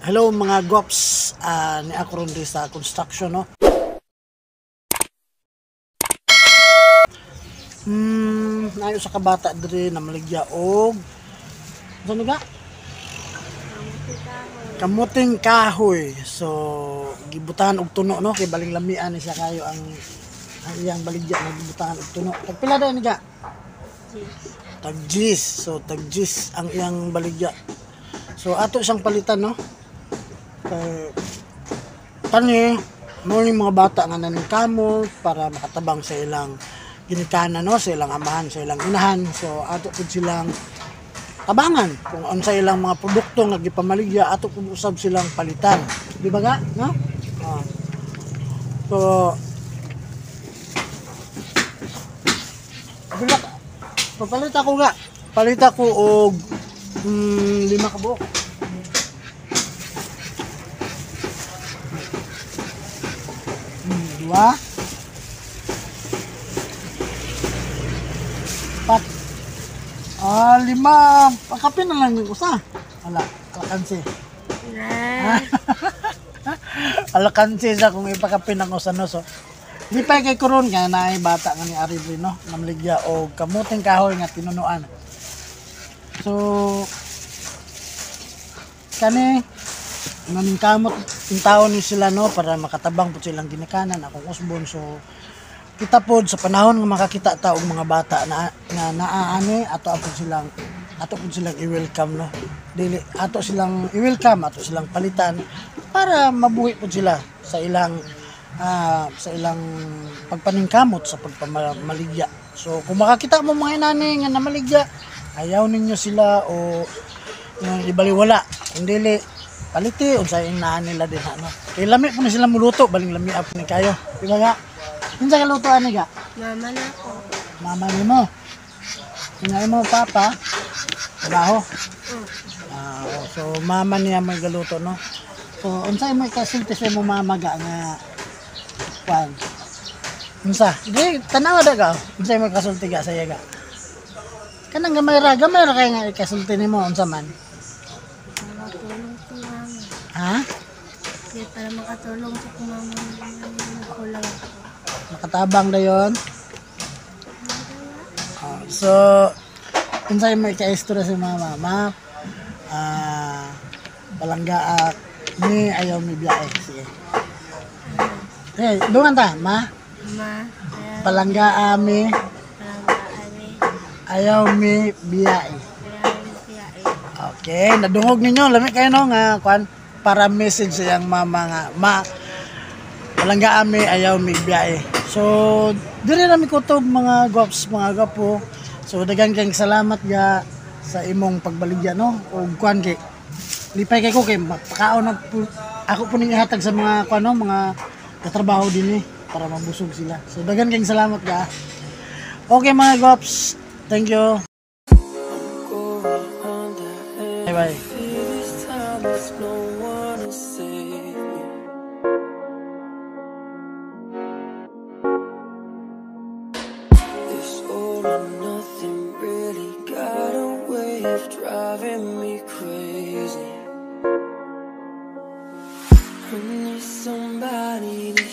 Hello mga gops, ni ako ron sa construction, no? Nayo sa kabata diri na maligya og ano nga? Kamuting kahoy. So gibutahan og tuno, no? Kay baling lamian ni siya kayo ang iyang baligya na gibutahan og tuno. Tagpila daw ni ga? Tagjis. So tagjis ang iyang baligya. So ato siyang palitan, no? Kani mo yung mga bata nga naningkamot para makatabang sa ilang ginikanan, no? Sa ilang amahan, sa ilang inahan. So ato pud silang tabangan kung ano sa ilang mga produkto nga gipamaligya, ato pud usab silang palitan, di ba ga, no? So bilak papalit ako ga, palit ako og 5 ka buok. Dua, pat, 5. Pakapin na lang yung usa. Alakansi. Alakansi sa kung ipakapin ang usa, no? So di pa kay kuron nga naay bata nga ni Aribri, no? Namligya og kamuting kahoy nga tinunuan. So kani naningkamot yung tao ni sila, no, para makatabang po silang ginikanan akong usbon. So kita pod sa panahon nga makakita ta og mga bata na naaani ato silang i-welcome, no? Dili ato silang i-welcome, ato silang palitan para mabuhi pod sila sa ilang pagpaningkamot sa pagpamaligya. So kung makakita mo mga inani nga namaligya, ayaw ninyo sila o ibaliwala, hindi paliti unsay inahan nila din, ano? Kay lami po na sila muluto, baling lami po ni kayo, di ba nga? Unsa ka lutoan ni ga? Mama na ko. Mama nimo. Ingay mo papa. Trabaho. So mama niya may galuto, no? So unsay mo kasulti sa mo mama ga nga kwan? Unsa? Di tanawa daga. Unsay mo kasulti ga sa iya ga? Kanang gamay ra kay nga ikasulti nimo unsa man? Makatulong ko mama. Ha? Kaya para makatulong sa kumama kulang ako. Makatabang dayon. So unsay mo ikaistura sa mama? Ma, palangga ni ayaw mi biyahe. Sige. Dungan ta, ma? Ma, Palangga ami ayaw mi biyahe. Okay, nadungog ninyo, lami kayo, no, nga kwan para message sa yang mama nga, ma, palangga ami ayaw mi biyahe. So diri na mi kutob mga gwaps, mga gwapo. So daghang kang salamat ga sa imong pagbaligya, no? O kwan kay lipay kay ko kay pakaon ako po ning ihatag sa mga kwan, no, mga katrabaho din para mabusog sila. So daghang kang salamat ga. Okay mga gwaps, thank you. Bye bye. Nothing really got a way of driving me crazy. I need somebody to